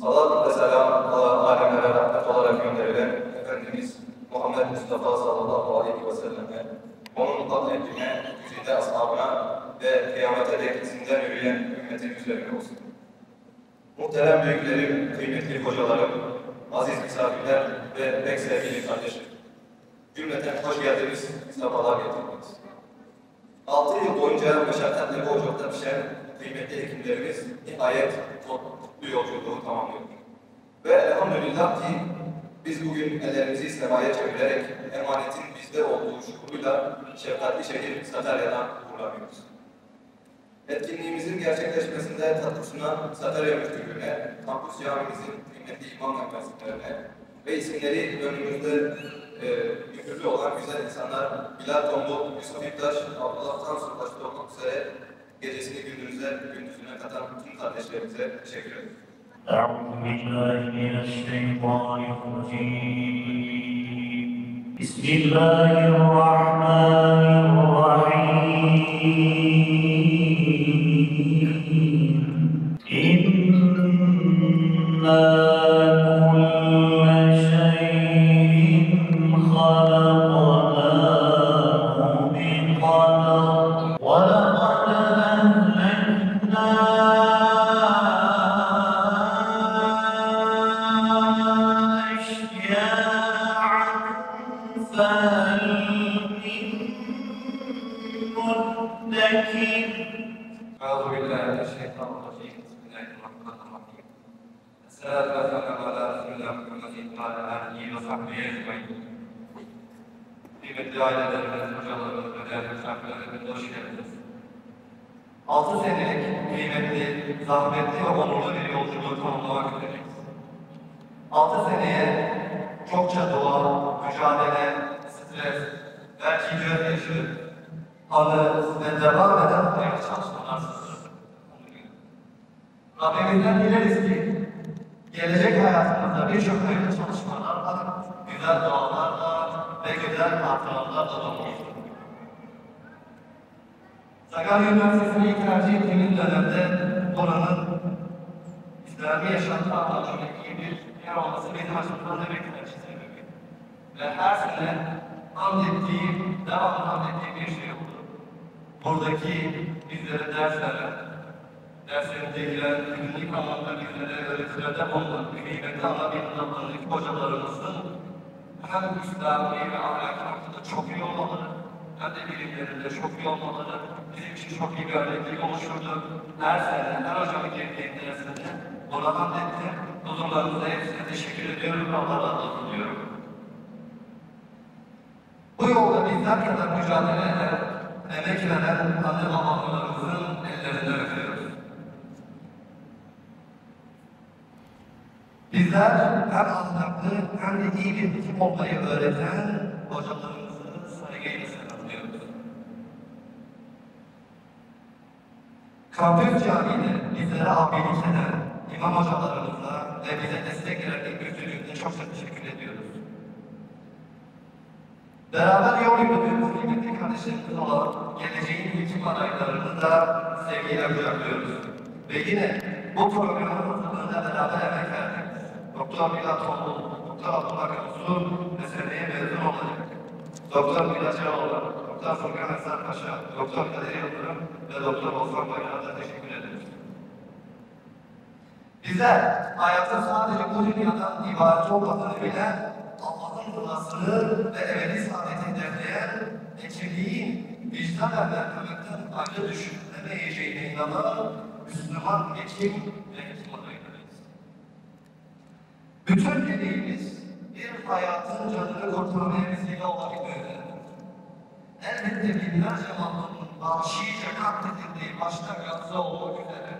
Salat ve selam alemlere rahmet olarak gönderilen Efendimiz Muhammed Mustafa sallallahu aleyhi ve selleme, onun katledine, güzide ashabına ve kıyamete dek izinden yürüyen ümmetin üzerine olsun. Muhterem büyüklerim, kıymetli hocalarım, aziz misafirler ve pek sevgili kardeşim. Cümleten hoş geldiniz, sefalar getirdiniz. 6 yıl boyunca meşakkatli bu ocakta pişen kıymetli hekimlerimiz nihayet bu yolculuğu tamamlıyor. Ve elhamdülillah ki biz bugün ellerimizi semaya çevirerek emanetin bizde olduğu şuuruyla şefkatli şehir Sakarya'dan uğurlanıyoruz. Etkinliğimizin gerçekleşmesinde katkısına Sakarya Müftülüğü'ne, Kampüs Camimizin kıymetli imam mekasiplerine ve isimleri önümüzde mühürlü olan güzel insanlar Bilal Tombul, Yusuf İptaş, Abdullah Tansu başta olmak üzere gecesini gündüzüne katan tüm kardeşlerimize teşekkür ederim. أعوذ بالله من الشيطان الرجيم بسم الله الرحمن الرحيم إنا كل شيء خلقناه بقدر ولقد أهلكنا أعوذ بالله من الشيطان الرجيم بسم الله الرحمن الرحيم الصلاة والسلام على رسول الله محمد وعلى آله وصحبه أجمعين. Kıymetli ailelerimiz, hocalarımız ve değerli misafirlerimiz hoş geldiniz. 6 senelik kıymetli, zahmetli ve onurlu bir yolculuğu tamamlamak üzereyiz. 6 seneye çokça dua, mücadele, stres, belki gözyaşı, anı ve devam eden hayırlı çalışmalar sızdır. Rabbimizden dileriz ki gelecek hayatımızda birçok hayırlı çalışmalarla, güzel dualarla ve güzel hatıralarla dolu. Sakarya Üniversitesi'ni ilk tercih ettiğimiz dönemde oranın İslami yaşantı anlamında iyi bir yer olması benim açımdan da beklentici sebebi. Ve her sene devamlı hamd ettiğim bir şey oldu. Buradaki bizlere ders veren, derslerimize giren, günlük anlamda bizlere öğretilerde bulunan kıymetli ana bilimlerindeki hocalarımızın hem İslami ve ahlaki noktada çok iyi olmaları, hem de bilimlerinde çok iyi olmaları bizim için çok iyi bir örneklik oluşturdu. Her sene, her hocamın girdiğim dersinde buna hamd ettim. Huzurlarınızda hepsine teşekkür ediyorum ve Allah'a razı diliyorum. Bu yolda bizler kadar mücadele eden, emek veren anne babalarımızın ellerinden öpüyoruz. Bizler hem ahlaklı hem de iyi bir hekim olmayı öğreten hocalarımızı saygıyla selamlıyoruz. Kampüs Camii'de bizlere abilik eden imam hocalarımıza ve bize destek veren müftülüğümüze çok teşekkür ediyoruz. Beraber yol yürüdüğümüz kıymetli kardeşlerimiz olan geleceğin hekim adaylarını da sevgiyle kucaklıyoruz. Ve yine bu programın hazırlığında beraber emek verdik. Doktor Bilal Tombul, Doktor Abdullah Kansu ve seneye mezun olacak. Doktor Bilal Çağoğlu, Doktor Furkan Esar Paşa, Doktor Kadir Yıldırım ve Doktor Osman Bayrak'a da teşekkür ederiz. Bizler hayatın sadece bu dünyadan ibaret olmadığını bilen, Allah'ın rızasını ve ebedi saadeti hedefleyen, hekimliğin vicdan ve merhametten ayrı düşünülemeyeceğine inanan Müslüman hekim ve hekim adaylarıyız. Bütün emeğimiz bir hayatın canını kurtarmaya vesile olarak öğrenir. Elbette binlerce mazlumun vahşice katledildiği başta Gazze olmak üzere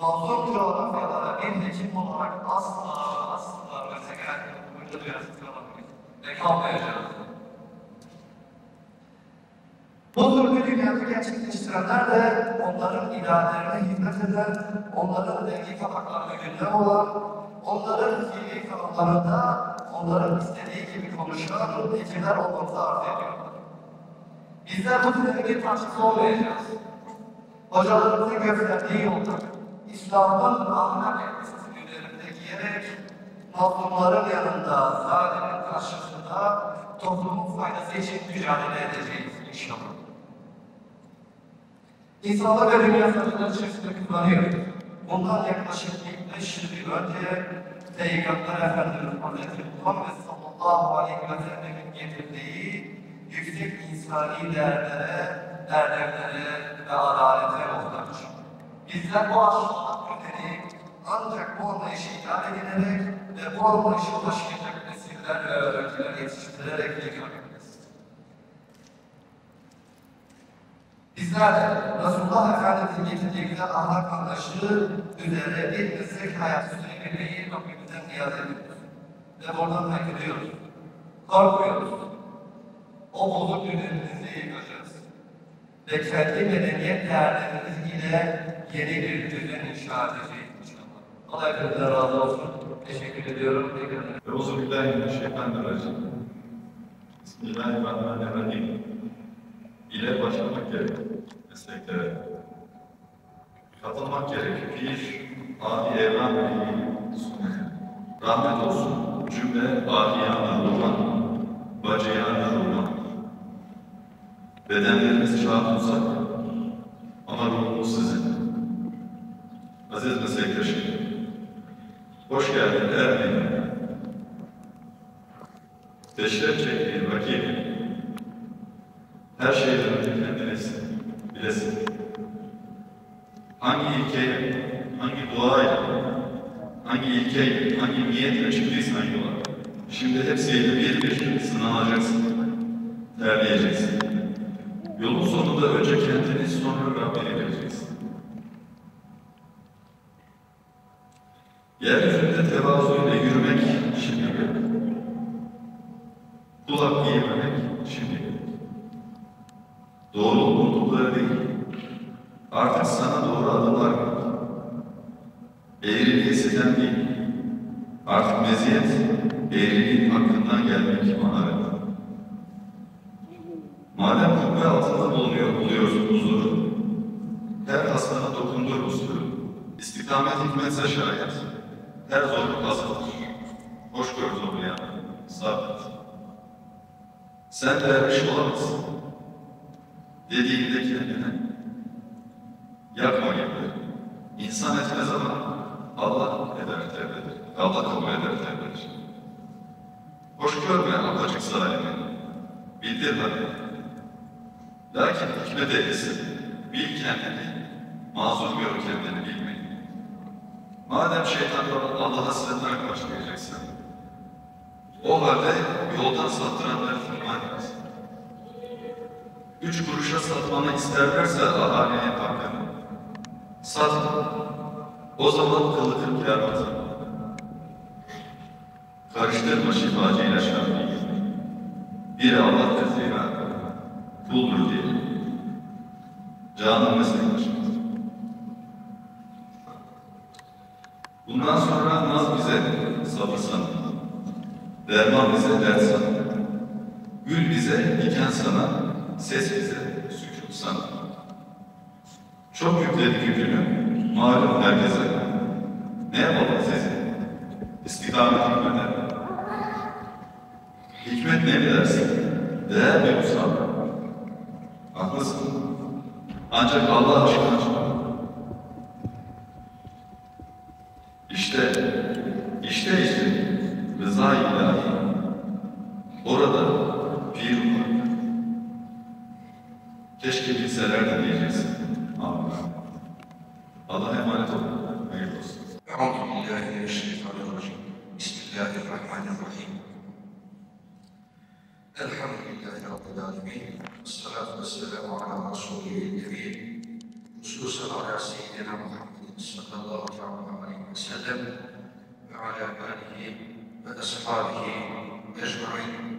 mazlum coğrafyalara bir hekim olarak asla mesela burada duyarsız kalamayız ve kalmayacağız. Bu zulmü dünyada gerçekleştirenler de onların iradelerine hizmet eden, onların dengi kapaklarına gündem olan, onların fiili kanallarında onların istediği gibi konuşan hekimler olmamızı arzu ediyorlar. Bizler bu düzenin bir parçası olmayacağız. Hocalarımızın gösterdiği yolda İslam'ın ahlak elbisesinin üzerindeki toplumların yanında, zalimin karşısında toplumun faydası için mücadele edeceğiz inşallah. İnsanlar ve dünya saçları içerisinde kullanıyor. Bundan yaklaşık 500 yıl önce Peygamber Efendimiz Hazreti Muhammed sallallahu aleyhi ve sellem'in getirdiği yüksek insani değerlere, erdemlere ve adalete muhtaç. Bizler bu aşıklık günleri ancak bu anlayışı idare edilerek ve bu anlayışı taşıyacak nesiller ve öğrenciler yetiştirerek yıkabiliriz. Bizler Resulullah Efendimiz'in getirdiği güzel ahlak anlayışı üzerine bir meslek hayatı sürebilmeyi Rabbimizden niyaz ediyoruz. Ve buradan kaykılıyoruz. Korkmuyoruz. O bozuk düzenimizi yıkacağız. Ve kendi medeniyet değerlerimiz ile yeni bir düzen inşa edeceğiz inşallah. Allah hepinizden razı olsun. Teşekkür ediyorum. Euzubillahimineşşeytanirracim. Bismillahirrahmanirrahim. İle başlamak gerek. Mesleklere. Katılmak gerek. Bir, âli evran ve rahmet olsun. Cümle âliyanlar olan, bacıyanlar olan. Bedenlerimiz çağ tutsak ama ruhumuz sizin. Aziz meslektaşım, hoş geldin Ermeni. Teşref çektiğin vakit, her şeyden önce kendinisin, bilesin. Hangi ilkeyle, hangi duayla, hangi ilkeyle, hangi niyetle çıktıysan yola, şimdi hepsiyle bir bir sınanacaksın, terleyeceksin. Yolun sonunda önce kendini, sonra Rabbini bileceksin. Yeryüzünde tevazuyla yürümek şimdi gerek. Kulak eğmemek şimdi gerek. Doğru buldukları değil, artık sana doğru adımlar gerek. Eğriliği sitem değil, artık meziyet, eğriliğin hakkından gelmek maharet. Madem kubbe altında buluyorsun huzuru, her hastana dokundur huzuru, istikamet hikmetse şayet, her zorluk azalır. Hoşgör zorlayan, sabret. Sen derviş olamazsın. Dediğinde kendine, yakma gibi. İnsan etmez ama Allah eder tevbedir. Allah kabul eder tevbedir. Hoş görme apacık zalimi. Bildir hadi. Lakin hikmet eylesin. Bil kendini. Mazur gör kendini bilmeyi. Madem şeytandan Allah'a sığınarak başlayacaksın, o halde yoldan saptıranları tırman et. 3 kuruşa satmanı isterlerse ahalinin hakkını. Satma. O zaman kılı kırk yarmaz. Karıştırma şifacıyla şafiyi. Biri Allah'tır zira, kuldur diye. Canım meslektaşımız. Bundan sonra naz bize sabır sana, derman bize dert sana, gül bize diken sana, ses bize sükût sana. Çok yükledik yükünü, malum herkese. Ne yapalım sizi? İstikamet hikmete. Hikmet ne dersin? Değer mi bu sabrı? Haklısın. Ancak Allah aşkına çıkar. İşte rıza-i ilahi. Orada pir var. Keşke bilselerdi diyeceksin. Amin. Allah'a emanet olun. Hayırlı olsun. Euzubillahimineşşeytanirracim. Bismillahirrahmanirrahim. Elhamdülillahi Rabbil alemin. Esselatu vesselamu ala Resulihil kerim. Hususan ala seyyidina Muhammedin sallallahu aleyhi ve sellem ve ala alihi ve ashabihi ecmaîn.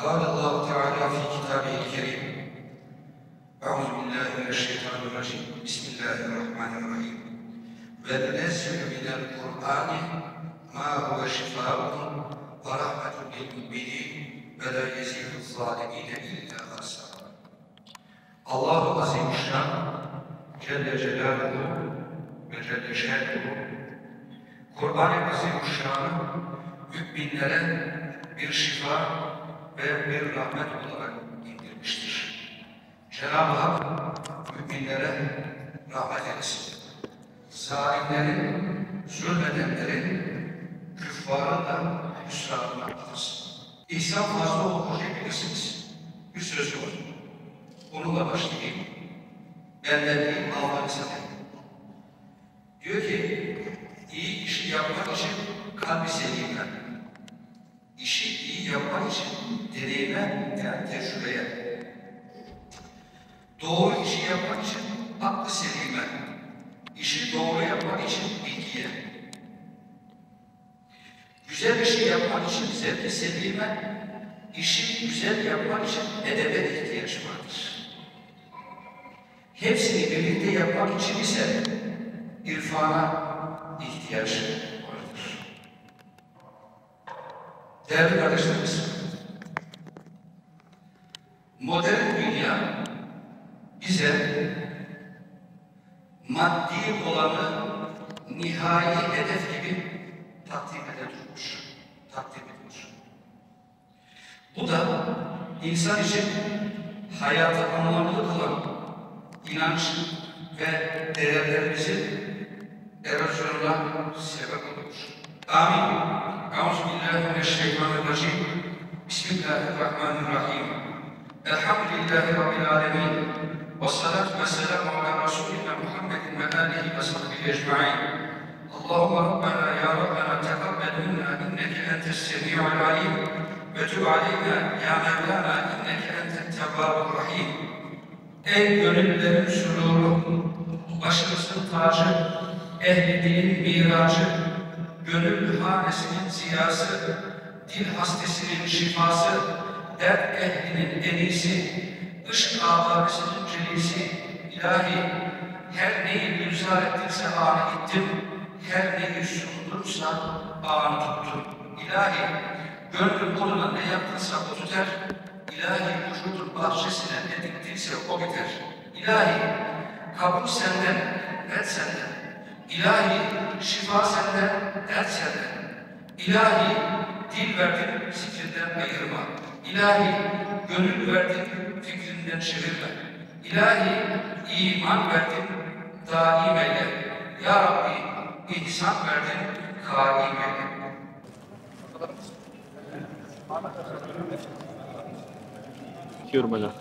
قال الله تعالى في كتابه الكريم أعوذ بالله من الشيطان الرجيم بسم الله الرحمن الرحيم وننزل من القرآن ما هو شفاء ورحمة للمؤمنين ولا يزيد الظالمين إلا خسارا. Allahu Azimüşşan Celle Celaluhu ve Celle Şenuhu Kur'an-ı Azimuşşan'ı müminlere bir şifa ve bir rahmet olarak indirmiştir. Cenab-ı Hak müminlere rahmet eylesin. Zalimlerin, zulmedenlerin, küffarın da hüsranını arttırsın. İhsan Fazlıoğlu Hoca bilirsiniz. Bir sözü var. Onunla başlayayım. Benden değil, Allah'ın sana. Diyor ki, iyi işi yapmak için kalbi selimle, işi iyi yapmak için deneyime, yani tecrübeye, doğru işi yapmak için aklı selime, işi doğru yapmak için bilgiye, güzel bir şey yapmak için zevk-i selime, işi güzel yapmak için edebe ihtiyaç vardır. Hepsini birlikte yapmak için ise irfana ihtiyaç vardır. Değerli kardeşlerimiz, modern dünya bize maddi olanı nihai hedef gibi takdim ediyor. Bu da insan için hayatı anlamlı kılan inanç ve değerlerimizin erozyonuna sebep olur. Amin. Euzubillahimineşşeytanirracim. Bismillahirrahmanirrahim. Elhamdülillahi Rabbil alemin. Vessalatu vesselamu ala Resulina Muhammedin ve alihi ve sahbihi ecma'in. Allahümme Rabbena ya Rabbena tekabbel minna inneke entes-semi'ul alim ve tub aleyna ya Mevlana inneke entet-tevvabur rahim. Ey gönüllerin sururu, başımızın tacı, ehl-i dilin miracı, gönül hanesinin ziyası, dil hastasının şifası, dert ehlinin en iyisi, ışk ağabeyisinin celisi, ilahi, her neyi gülzar ettinse anı gittim, her neyi sundursa anı tuttum. İlahi, gönlün koluna ne yaptınsa o tutar, ilahi vücudun bahçesine ne diktiyse o biter. İlahi, kabul senden, dert senden. İlahi, şifa senden, dert senden. İlahi, dil verdin, zikrinden ayırma. İlahi, gönül verdin, fikrinden çevirme. İlahi, iman verdin, daim eyle. Ya Rabbi, ihsan verdin, kaim eyle. Bitiyorum hocam.